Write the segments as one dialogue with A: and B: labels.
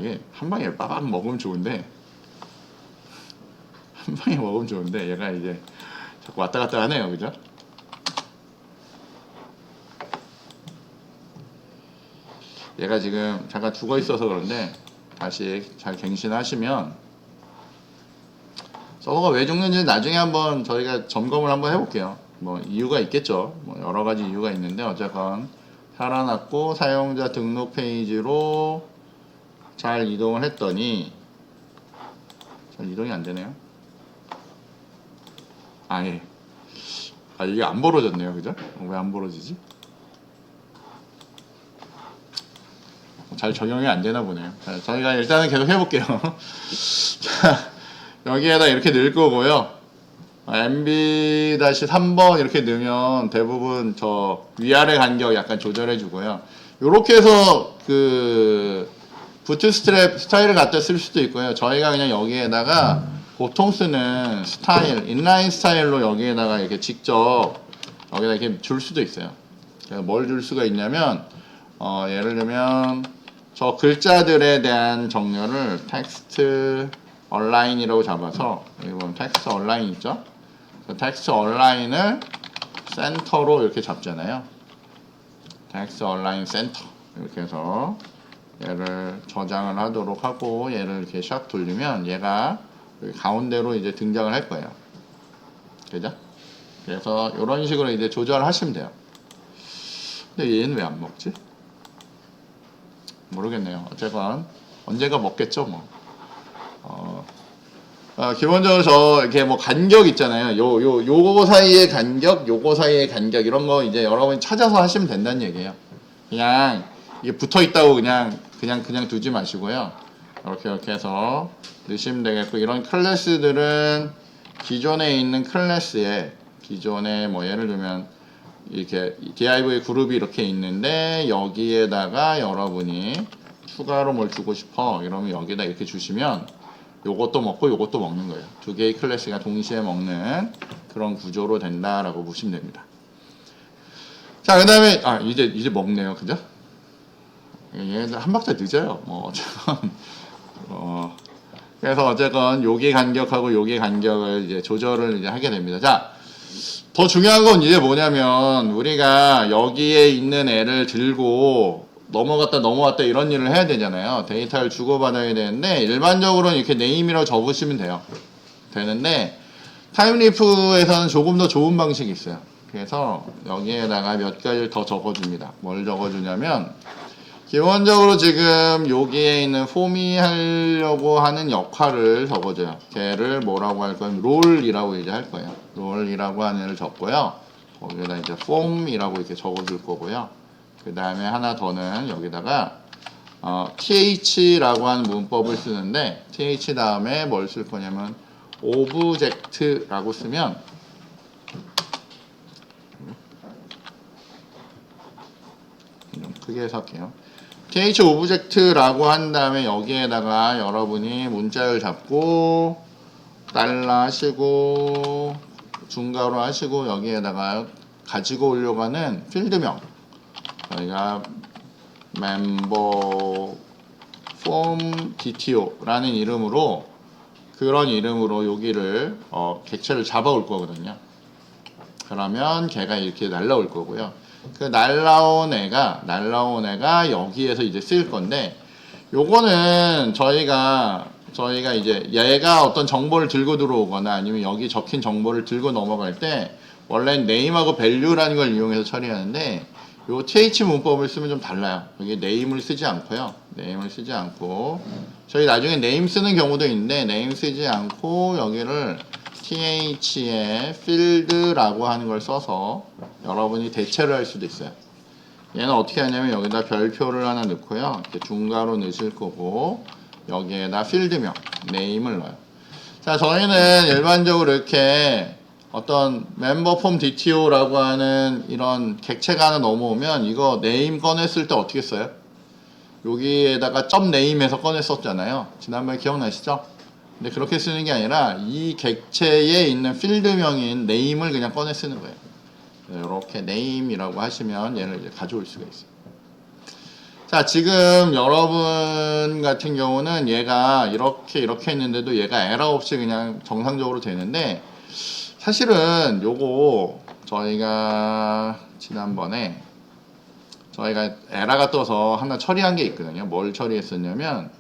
A: 이게 한 방에 빠박 먹으면 좋은데 한 방에 먹으면 좋은데 얘가 이제 자꾸 왔다 갔다 하네요, 그죠? 얘가 지금 잠깐 죽어 있어서 그런데 다시 잘 갱신하시면, 서버가 왜 죽는지 나중에 한번 저희가 점검을 한번 해볼게요. 뭐 이유가 있겠죠. 뭐 여러 가지 이유가 있는데 어쨌건 살아났고 사용자 등록 페이지로 잘 이동을 했더니 잘 이동이 안 되네요. 아, 예. 아, 이게 안 벌어졌네요, 그죠? 왜 안 벌어지지? 잘 적용이 안 되나 보네요. 자, 저희가 일단은 계속 해볼게요. 자, 여기에다 이렇게 넣을 거고요. MB-3번 이렇게 넣으면 대부분 저 위아래 간격 약간 조절해 주고요. 요렇게 해서 그 부트스트랩 스타일을 갖다 쓸 수도 있고요. 저희가 그냥 여기에다가 보통 쓰는 스타일, 인라인 스타일로 여기에다가 이렇게 직접 여기다 이렇게 줄 수도 있어요. 뭘 줄 수가 있냐면, 예를 들면 저 글자들에 대한 정렬을 텍스트 얼라인이라고 잡아서, 여기 보면 텍스트 얼라인 있죠? 그 텍스트 얼라인을 센터로 이렇게 잡잖아요. 텍스트 얼라인 센터 이렇게 해서 얘를 저장을 하도록 하고, 얘를 이렇게 샥 돌리면 얘가 여기 가운데로 이제 등장을 할 거예요. 그죠? 그래서 이런 식으로 이제 조절을 하시면 돼요. 근데 얘는 왜 안 먹지? 모르겠네요. 어쨌건 언젠가 먹겠죠, 뭐. 기본적으로 저 이렇게 뭐 간격 있잖아요. 요거 사이의 간격, 요거 사이의 간격 이런 거 이제 여러분이 찾아서 하시면 된다는 얘기예요. 그냥 이게 붙어 있다고 그냥 두지 마시고요. 이렇게 해서 넣으시면 되겠고, 이런 클래스들은 기존에 있는 클래스에, 기존에 뭐 예를 들면 이렇게 div 그룹이 이렇게 있는데 여기에다가 여러분이 추가로 뭘 주고 싶어 이러면 여기다 이렇게 주시면 요것도 먹고 요것도 먹는 거예요. 두 개의 클래스가 동시에 먹는 그런 구조로 된다라고 보시면 됩니다. 자, 그 다음에 이제 먹네요, 그죠? 얘는 한 박자 늦어요. 뭐 어쨌건 그래서 어쨌건 요기 간격하고 요기 간격을 이제 조절을 이제 하게 됩니다. 자, 더 중요한 건 이제 뭐냐면, 우리가 여기에 있는 애를 들고 넘어갔다 이런 일을 해야 되잖아요. 데이터를 주고받아야 되는데, 일반적으로는 이렇게 네임이라고 적으시면 돼요. 되는데, 타임리프에서는 조금 더 좋은 방식이 있어요. 그래서 여기에다가 몇 가지를 더 적어줍니다. 뭘 적어주냐면, 기본적으로 지금 여기에 있는 폼이 하려고 하는 역할을 적어줘요. 걔를 뭐라고 할 거예요? 롤이라고 이제 할 거예요. 롤이라고 하는 애를 적고요. 거기에다 이제 폼이라고 이렇게 적어줄 거고요. 그 다음에 하나 더는 여기다가 th라고 하는 문법을 쓰는데, th 다음에 뭘 쓸 거냐면 오브젝트라고 쓰면, 좀 크게 해서 할게요. th 오브젝트라고 한 다음에 여기에다가 여러분이 문자를 잡고 달러 하시고 중괄호 하시고 여기에다가 가지고 오려고 하는 필드명, 저희가 멤버 폼 dto라는 이름으로, 그런 이름으로 여기를 객체를 잡아올 거거든요. 그러면 걔가 이렇게 날라올 거고요. 그 날라온 애가 여기에서 이제 쓰일 건데, 요거는 저희가 이제 얘가 어떤 정보를 들고 들어오거나 아니면 여기 적힌 정보를 들고 넘어갈 때 원래 name하고 value라는 걸 이용해서 처리하는데, 요 th 문법을 쓰면 좀 달라요. 여기 name을 쓰지 않고요. name을 쓰지 않고, 저희 나중에 name 쓰는 경우도 있는데 name 쓰지 않고 여기를 th에 field라고 하는 걸 써서 여러분이 대체를 할 수도 있어요. 얘는 어떻게 하냐면 여기다 별표를 하나 넣고요. 이렇게 중괄호 넣으실 거고, 여기에다 필드명, name을 넣어요. 자, 저희는 일반적으로 이렇게 어떤 멤버 폼 dto라고 하는 이런 객체가 하나 넘어오면 이거 name 꺼냈을 때 어떻게 써요? 여기에다가 .name에서 꺼냈었잖아요. 지난번에 기억나시죠? 근데 그렇게 쓰는 게 아니라 이 객체에 있는 필드명인 name을 그냥 꺼내 쓰는 거예요. 이렇게 name이라고 하시면 얘를 이제 가져올 수가 있어요. 자, 지금 여러분 같은 경우는 얘가 이렇게 했는데도 얘가 에러 없이 그냥 정상적으로 되는데, 사실은 요거 저희가 지난번에 저희가 에러가 떠서 하나 처리한 게 있거든요. 뭘 처리했었냐면,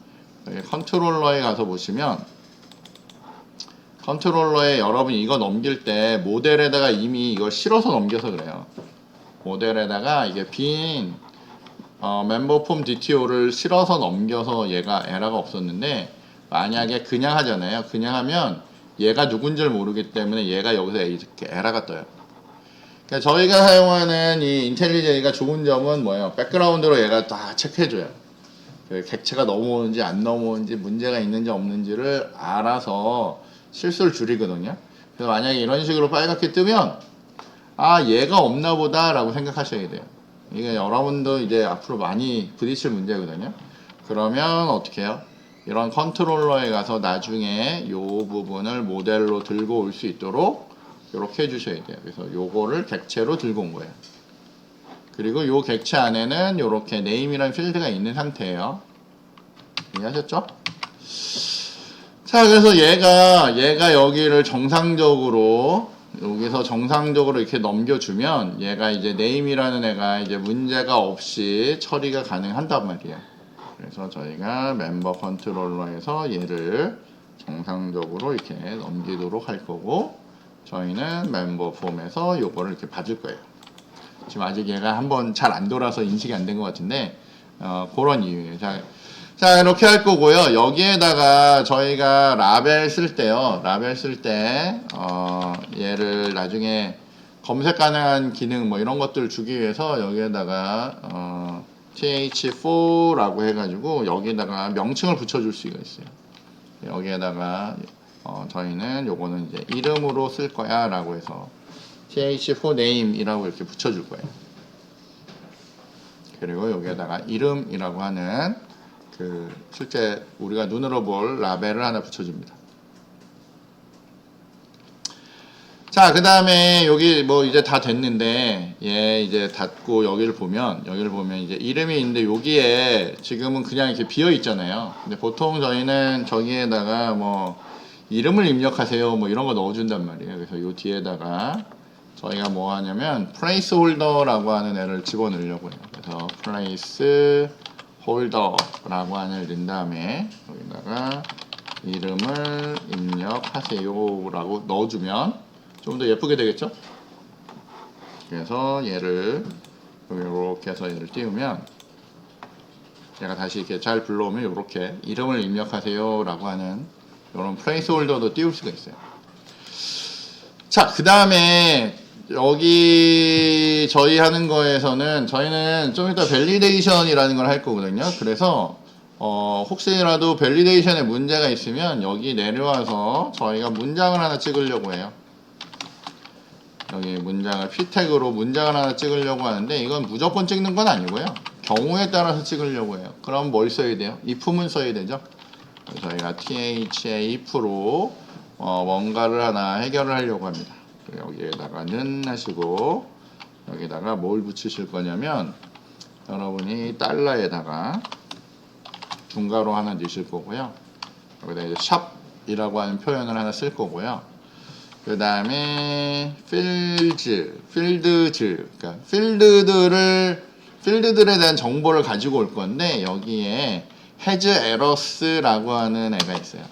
A: 여기 컨트롤러에 가서 보시면, 컨트롤러에 여러분이 이거 넘길 때 모델에다가 이미 이걸 실어서 넘겨서 그래요. 모델에다가 이게 빈 멤버 폼 DTO를 실어서 넘겨서 얘가 에러가 없었는데, 만약에 그냥 하잖아요. 그냥 하면 얘가 누군지를 모르기 때문에 얘가 여기서 이렇게 에러가 떠요. 그러니까 저희가 사용하는 이 인텔리제이가 좋은 점은 뭐예요? 백그라운드로 얘가 다 체크해줘요. 그 객체가 넘어오는지 안 넘어오는지 문제가 있는지 없는지를 알아서 실수를 줄이거든요. 그래서 만약에 이런 식으로 빨갛게 뜨면 아, 얘가 없나 보다 라고 생각하셔야 돼요. 이게 여러분도 이제 앞으로 많이 부딪힐 문제거든요. 그러면 어떻게 해요? 이런 컨트롤러에 가서 나중에 이 부분을 모델로 들고 올 수 있도록 이렇게 해주셔야 돼요. 그래서 요거를 객체로 들고 온 거예요. 그리고 요 객체 안에는 이렇게 name이라는 필드가 있는 상태예요. 이해하셨죠? 자, 그래서 얘가 여기를 정상적으로 여기서 정상적으로 이렇게 넘겨주면 얘가 이제 name이라는 애가 이제 문제가 없이 처리가 가능한단 말이에요. 그래서 저희가 멤버 컨트롤러에서 얘를 정상적으로 이렇게 넘기도록 할 거고, 저희는 멤버 폼에서 요거를 이렇게 봐줄 거예요. 지금 아직 얘가 한번 잘 안 돌아서 인식이 안 된 것 같은데 그런 이유예요. 자, 이렇게 할 거고요. 여기에다가 저희가 라벨 쓸 때요. 라벨 쓸 때 얘를 나중에 검색 가능한 기능 뭐 이런 것들을 주기 위해서 여기에다가 th4라고 해가지고 여기에다가 명칭을 붙여줄 수가 있어요. 여기에다가 저희는 요거는 이제 이름으로 쓸 거야 라고 해서 th4 name이라고 이렇게 붙여줄 거예요. 그리고 여기에다가 이름이라고 하는 그 실제 우리가 눈으로 볼 라벨을 하나 붙여줍니다. 자, 그 다음에 여기 뭐 이제 다 됐는데 얘 이제 닫고 여기를 보면 이제 이름이 있는데 여기에 지금은 그냥 이렇게 비어 있잖아요. 근데 보통 저희는 저기에다가 뭐 이름을 입력하세요 뭐 이런 거 넣어준단 말이에요. 그래서 요 뒤에다가 저희가 뭐 하냐면 placeholder라고 하는 애를 집어넣으려고 해요. 그래서 placeholder라고 하는 애를 넣은 다음에 여기다가 이름을 입력하세요 라고 넣어주면 좀 더 예쁘게 되겠죠? 그래서 얘를 이렇게 해서 얘를 띄우면 얘가 다시 이렇게 잘 불러오면 이렇게 이름을 입력하세요 라고 하는 이런 플레이스홀더도 띄울 수가 있어요. 자, 그 다음에 여기 저희 하는 거에서는 저희는 좀 이따 밸리데이션이라는 걸 할 거거든요. 그래서 혹시라도 밸리데이션에 문제가 있으면 여기 내려와서 저희가 문장을 하나 찍으려고 해요. 여기 문장을 p택으로 문장을 하나 찍으려고 하는데 이건 무조건 찍는 건 아니고요. 경우에 따라서 찍으려고 해요. 그럼 뭘 써야 돼요? if문 써야 되죠. 저희가 if로 뭔가를 하나 해결을 하려고 합니다. 여기에다가는 하시고 여기다가 뭘 붙이실 거냐면 여러분이 달러에다가 중괄호 하나 넣으실 거고요. 여기다 이제 샵이라고 하는 표현을 하나 쓸 거고요. 그 다음에 그러니까 필드들에 대한 정보를 가지고 올 건데 여기에 has errors라고 하는 애가 있어요.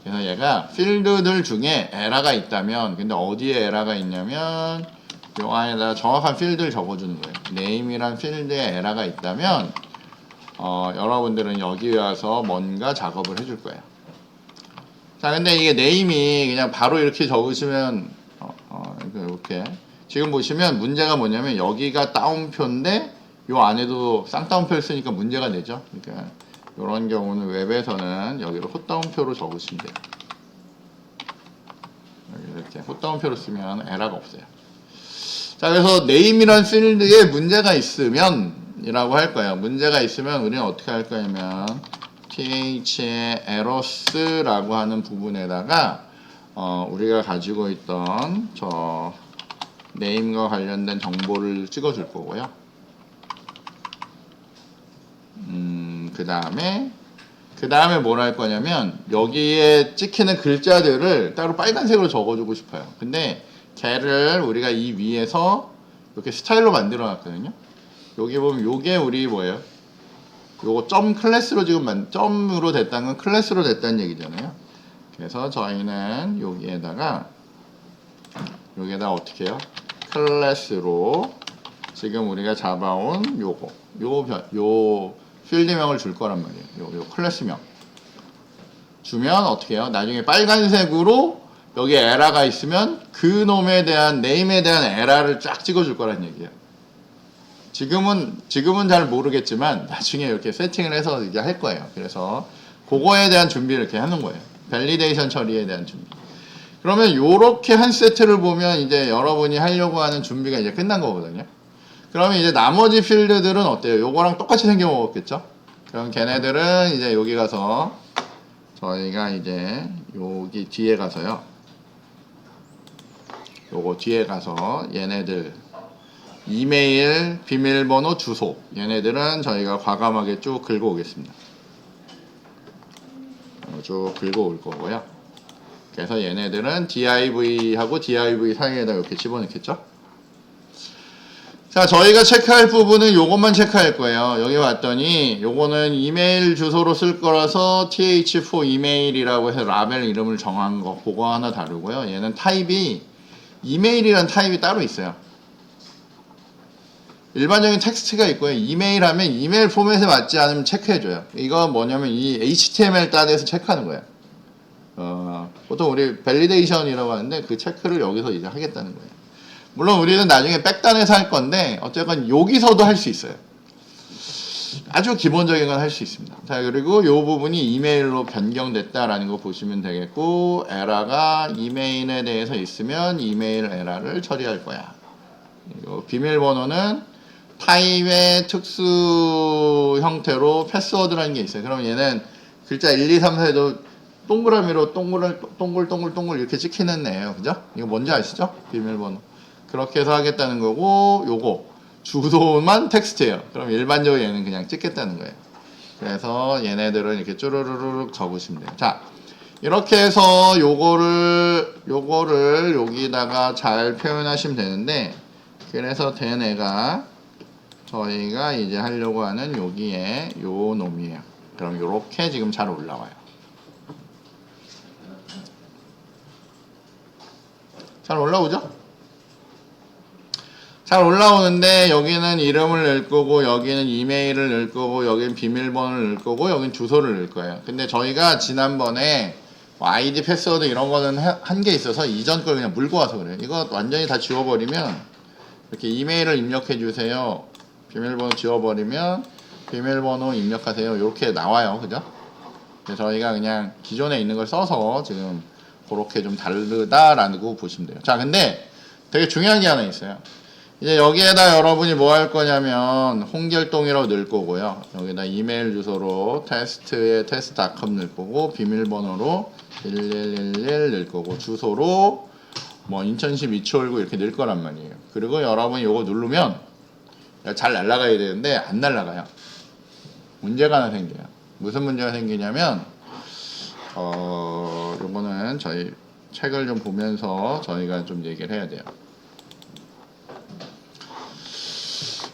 A: 그래서 얘가 필드들 중에 에러가 있다면, 근데 어디에 에러가 있냐면 요 안에다 정확한 필드를 적어주는 거예요. name이란 필드에 에러가 있다면 여러분들은 여기 와서 뭔가 작업을 해줄 거예요. 자, 근데 이게 name이 그냥 바로 이렇게 적으시면 이렇게 지금 보시면 문제가 뭐냐면 여기가 다운표인데 요 안에도 쌍따옴표를 쓰니까 문제가 되죠. 그러니까 이런 경우는 웹에서는 여기를 헛다운표로 적으시면 돼요. 여기 이렇게 헛다운표로 쓰면 에러가 없어요. 자, 그래서 name이란 필드에 문제가 있으면 이라고 할 거예요. 문제가 있으면 우리는 어떻게 할 거냐면 th의 errors라고 하는 부분에다가 우리가 가지고 있던 저 name과 관련된 정보를 찍어줄 거고요. 그 다음에 뭘 할 거냐면 여기에 찍히는 글자들을 따로 빨간색으로 적어주고 싶어요. 근데 걔를 우리가 이 위에서 이렇게 스타일로 만들어 놨거든요. 여기 보면 요게 우리 뭐예요? 요거 점 클래스로 지금 점으로 됐다는 건 클래스로 됐다는 얘기잖아요. 그래서 저희는 여기에다가 어떻게 해요? 클래스로 지금 우리가 잡아온 요 필드명을 줄 거란 말이에요. 요 클래스명 주면 어떻게 해요? 나중에 빨간색으로 여기 에라가 있으면 그 놈에 대한 네임에 대한 에라를 쫙 찍어줄 거란 얘기예요. 지금은 잘 모르겠지만 나중에 이렇게 세팅을 해서 이제 할 거예요. 그래서 그거에 대한 준비를 이렇게 하는 거예요. 밸리데이션 처리에 대한 준비. 그러면 요렇게 한 세트를 보면 이제 여러분이 하려고 하는 준비가 이제 끝난 거거든요. 그러면 이제 나머지 필드들은 어때요? 요거랑 똑같이 생겨먹었겠죠? 그럼 걔네들은 이제 여기 가서 저희가 이제 여기 뒤에 가서요. 요거 뒤에 가서 얘네들 이메일, 비밀번호, 주소 얘네들은 저희가 과감하게 쭉 긁어 오겠습니다. 쭉 긁어 올 거고요. 그래서 얘네들은 div하고 div 사이에다 이렇게 집어넣겠죠. 자, 저희가 체크할 부분은 요것만 체크할 거예요. 여기 왔더니 요거는 이메일 주소로 쓸 거라서 th4 이메일이라고 해서 라벨 이름을 정한 거 그거 하나 다르고요. 얘는 타입이 이메일이란 타입이 따로 있어요. 일반적인 텍스트가 있고요. 이메일 하면 이메일 포맷에 맞지 않으면 체크해줘요. 이거 뭐냐면 이 HTML 단에서 체크하는 거예요. 보통 우리 밸리데이션이라고 하는데 그 체크를 여기서 이제 하겠다는 거예요. 물론 우리는 나중에 백단에서 할 건데 어쨌건 여기서도 할 수 있어요. 아주 기본적인 건 할 수 있습니다. 자, 그리고 이 부분이 이메일로 변경됐다라는 거 보시면 되겠고, 에러가 이메일에 대해서 있으면 이메일 에러를 처리할 거야. 그리고 비밀번호는 타입의 특수 형태로 패스워드라는 게 있어요. 그럼 얘는 글자 1, 2, 3, 4에도 동그라미로 동글 이렇게 찍히는 애예요. 그죠? 이거 뭔지 아시죠? 비밀번호. 그렇게 해서 하겠다는 거고, 요거 주소만 텍스트예요. 그럼 일반적으로 얘는 그냥 찍겠다는 거예요. 그래서 얘네들은 이렇게 쭈르르륵 적으시면 돼요. 자, 이렇게 해서 요거를 여기다가 잘 표현하시면 되는데, 그래서 된 애가 저희가 이제 하려고 하는 여기에 요 놈이에요. 그럼 요렇게 지금 잘 올라와요. 잘 올라오죠? 잘 올라오는데 여기는 이름을 넣을 거고 여기는 이메일을 넣을 거고 여기는 비밀번호를 넣을 거고 여기는 주소를 넣을 거예요. 근데 저희가 지난번에 아이디 패스워드 이런 거는 한 게 있어서 이전 걸 그냥 물고 와서 그래요. 이거 완전히 다 지워버리면 이렇게 이메일을 입력해 주세요. 비밀번호 지워버리면 비밀번호 입력하세요. 이렇게 나와요. 그죠? 그래서 저희가 그냥 기존에 있는 걸 써서 지금 그렇게 좀 다르다라고 보시면 돼요. 자, 근데 되게 중요한 게 하나 있어요. 이제 여기에다 여러분이 뭐 할 거냐면 홍길동이라고 넣을 거고요. 여기다 이메일 주소로 테스트에 test.com 넣을 거고 비밀번호로 1111 넣을 거고 주소로 뭐 인천시 미추홀구 이렇게 넣을 거란 말이에요. 그리고 여러분이 요거 누르면 잘 날아가야 되는데 안 날아가요. 문제가 하나 생겨요. 무슨 문제가 생기냐면 요거는 저희 책을 좀 보면서 저희가 좀 얘기를 해야 돼요.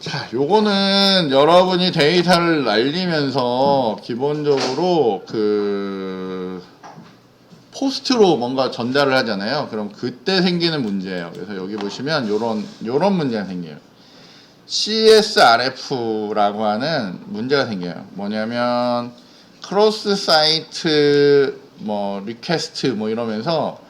A: 자, 요거는 여러분이 데이터를 날리면서 기본적으로 그 포스트로 뭔가 전달을 하잖아요. 그럼 그때 생기는 문제예요. 그래서 여기 보시면 요런 문제가 생겨요. CSRF라고 하는 문제가 생겨요. 뭐냐면 크로스 사이트 뭐 리퀘스트 뭐 이러면서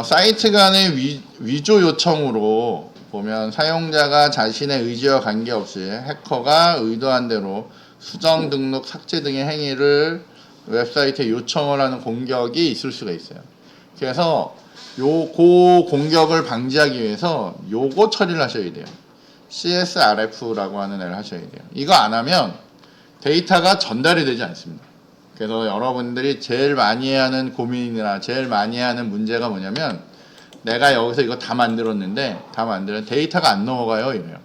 A: 사이트 간의 위조 요청으로 보면 사용자가 자신의 의지와 관계없이 해커가 의도한 대로 수정, 등록, 삭제 등의 행위를 웹사이트에 요청을 하는 공격이 있을 수가 있어요. 그래서 그 공격을 방지하기 위해서 요거 처리를 하셔야 돼요. CSRF라고 하는 애를 하셔야 돼요. 이거 안 하면 데이터가 전달이 되지 않습니다. 그래서 여러분들이 제일 많이 하는 고민이나 제일 많이 하는 문제가 뭐냐면 내가 여기서 이거 다 만들었는데 데이터가 안 넘어가요 이래요.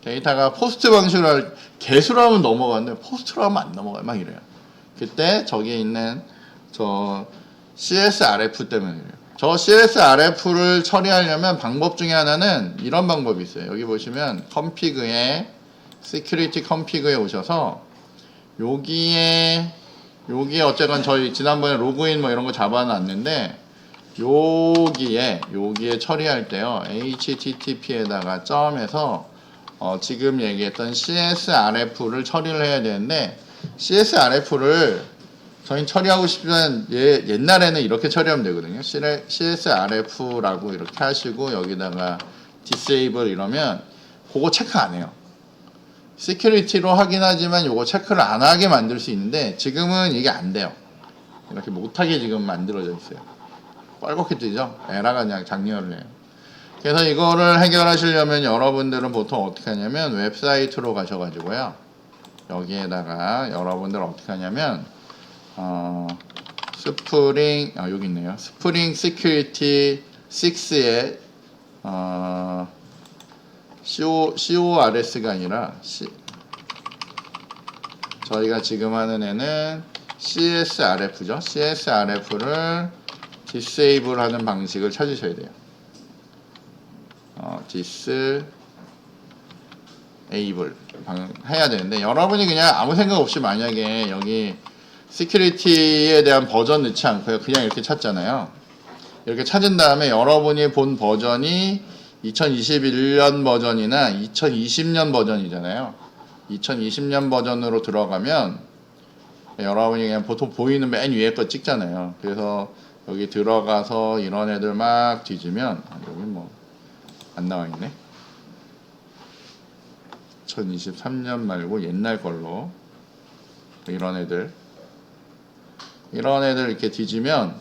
A: 데이터가 포스트 방식으로 개수로 하면 넘어가는데 포스트로 하면 안 넘어가요. 막 이래요. 그때 저기에 있는 저 CSRF 때문에 그래요. 저 CSRF를 처리하려면 방법 중에 하나는 이런 방법이 있어요. 여기 보시면 컴피그에 시큐리티 컴피그에 오셔서 여기에 어쨌건 저희 지난번에 로그인 뭐 이런 거 잡아놨는데 여기에 처리할 때요. HTTP에다가 점에서 지금 얘기했던 CSRF를 처리를 해야 되는데 CSRF를 저희 처리하고 싶으면 옛날에는 이렇게 처리하면 되거든요. CSRF라고 이렇게 하시고 여기다가 disable 이러면 그거 체크 안 해요. 시큐리티로 하긴 하지만 요거 체크를 안 하게 만들 수 있는데 지금은 이게 안 돼요. 이렇게 못하게 지금 만들어져 있어요. 빨갛게 뜨죠? 에러가 그냥 장렬을 해요. 그래서 이거를 해결하시려면 여러분들은 보통 어떻게 하냐면 웹사이트로 가셔가지고요. 여기에다가 여러분들 어떻게 하냐면 스프링 여기 있네요. 스프링 시큐리티 6에 CORS가 아니라 저희가 지금 하는 애는 CSRF죠. CSRF를 disable 하는 방식을 찾으셔야 돼요. disable 해야 되는데 여러분이 그냥 아무 생각 없이 만약에 여기 시큐리티에 대한 버전 넣지 않고요. 그냥 이렇게 찾잖아요. 이렇게 찾은 다음에 여러분이 본 버전이 2021년 버전이나 2020년 버전이잖아요. 2020년 버전으로 들어가면 여러분이 그냥 보통 보이는 맨 위에 거 찍잖아요. 그래서 여기 들어가서 이런 애들 막 뒤지면 여기 뭐 안 나와 있네. 2023년 말고 옛날 걸로 이런 애들 이렇게 뒤지면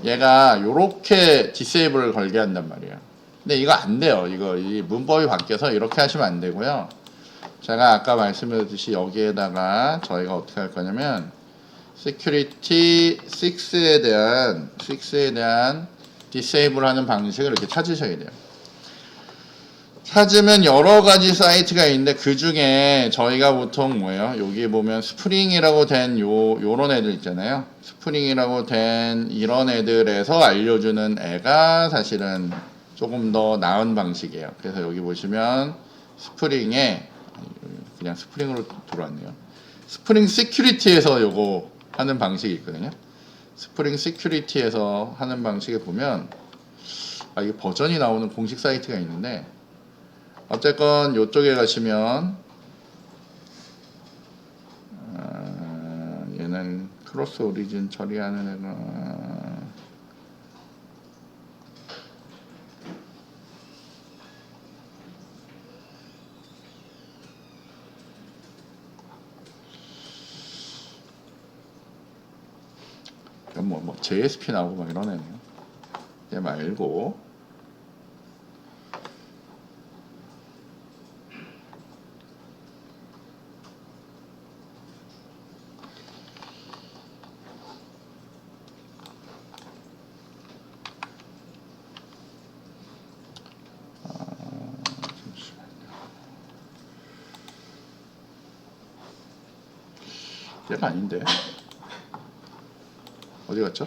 A: 얘가 요렇게 디세이블을 걸게 한단 말이에요. 근데 이거 안 돼요. 이 문법이 바뀌어서 이렇게 하시면 안 되고요. 제가 아까 말씀드렸듯이 여기에다가 저희가 어떻게 할 거냐면 security 6에 대한 disable 하는 방식을 이렇게 찾으셔야 돼요. 찾으면 여러 가지 사이트가 있는데 그 중에 저희가 보통 뭐예요? 여기 보면 스프링이라고 된 요런 애들 있잖아요. 스프링이라고 된 이런 애들에서 알려주는 애가 사실은 조금 더 나은 방식이에요. 그래서 여기 보시면 스프링에 그냥 스프링으로 들어왔네요. 스프링 시큐리티에서 요거 하는 방식이 있거든요. 스프링 시큐리티에서 하는 방식에 보면 이게 버전이 나오는 공식 사이트가 있는데 어쨌건 이쪽에 가시면 얘는 크로스 오리진 처리하는 애가 뭐 JSP 나오고 막 이런 애네요. 얘 말고 얘가 아닌데 어디 갔죠?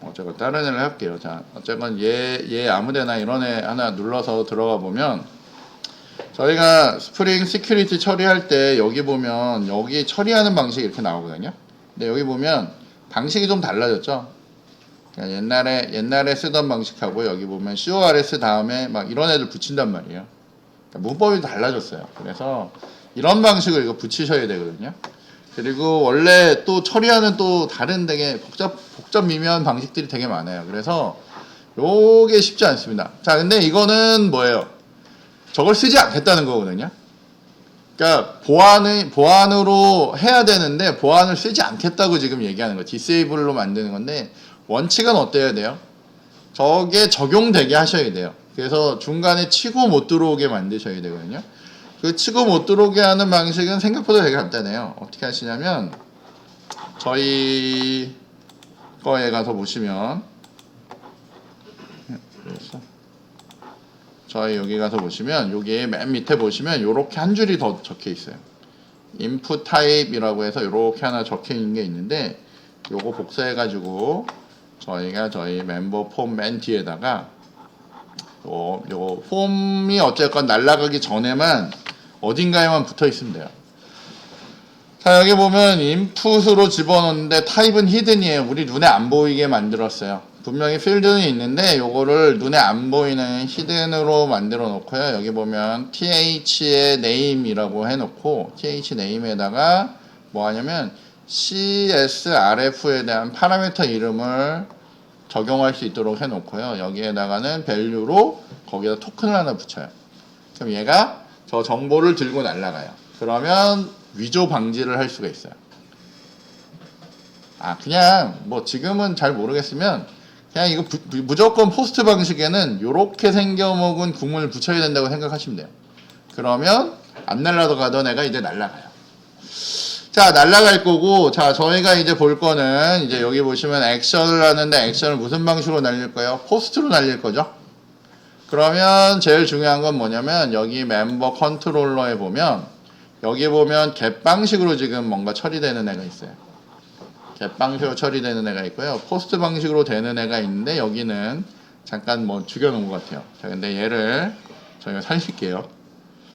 A: 어쨌건 다른 애를 할게요. 자, 어쨌건 얘 아무데나 이런 애 하나 눌러서 들어가 보면 저희가 스프링 시큐리티 처리할 때 여기 보면 여기 처리하는 방식이 이렇게 나오거든요. 근데 여기 보면 방식이 좀 달라졌죠. 그러니까 옛날에 쓰던 방식하고 여기 보면 CORS 다음에 막 이런 애들 붙인단 말이에요. 그러니까 문법이 달라졌어요. 그래서 이런 방식을 이거 붙이셔야 되거든요. 그리고 원래 또 처리하는 또 다른 되게 복잡 미묘한 방식들이 되게 많아요. 그래서 요게 쉽지 않습니다. 자, 근데 이거는 뭐예요? 저걸 쓰지 않겠다는 거거든요. 그러니까 보안으로 해야 되는데 보안을 쓰지 않겠다고 지금 얘기하는 거예요. 디세이블로 만드는 건데 원칙은 어때야 돼요? 저게 적용되게 하셔야 돼요. 그래서 중간에 치고 못 들어오게 만드셔야 되거든요. 그 치고 못 들어오게 하는 방식은 생각보다 되게 간단해요. 어떻게 하시냐면 저희 거에 가서 보시면 그래서 저희 여기 가서 보시면 여기 맨 밑에 보시면 이렇게 한 줄이 더 적혀 있어요. input type이라고 해서 이렇게 하나 적혀 있는 게 있는데 요거 복사해 가지고 저희가 저희 멤버 폼 맨 뒤에다가 요 폼이 어쨌건 날아가기 전에만 어딘가에만 붙어 있으면 돼요. 자, 여기 보면 인풋으로 집어넣는데 타입은 히든이에요. 우리 눈에 안 보이게 만들었어요. 분명히 필드는 있는데 요거를 눈에 안 보이는 히든으로 만들어 놓고요. 여기 보면 th의 name이라고 해놓고 th name에다가 뭐 하냐면 csrf에 대한 파라미터 이름을 적용할 수 있도록 해놓고요. 여기에다가는 value로 거기다 토큰을 하나 붙여요. 그럼 얘가 저 정보를 들고 날아가요. 그러면 위조 방지를 할 수가 있어요. 그냥 뭐 지금은 잘 모르겠으면 그냥 이거 무조건 포스트 방식에는 이렇게 생겨먹은 궁을 붙여야 된다고 생각하시면 돼요. 그러면 안 날아가던 애가 이제 날아가요. 자, 날아갈 거고, 자, 저희가 이제 볼 거는 이제 여기 보시면 액션을 하는데 액션을 무슨 방식으로 날릴 거예요? 포스트로 날릴 거죠. 그러면 제일 중요한 건 뭐냐면 여기 멤버 컨트롤러에 보면 여기 보면 get 방식으로 지금 뭔가 처리되는 애가 있어요. get 방식으로 처리되는 애가 있고요. 포스트 방식으로 되는 애가 있는데 여기는 잠깐 뭐 죽여놓은 것 같아요. 자, 근데 얘를 저희가 살릴게요.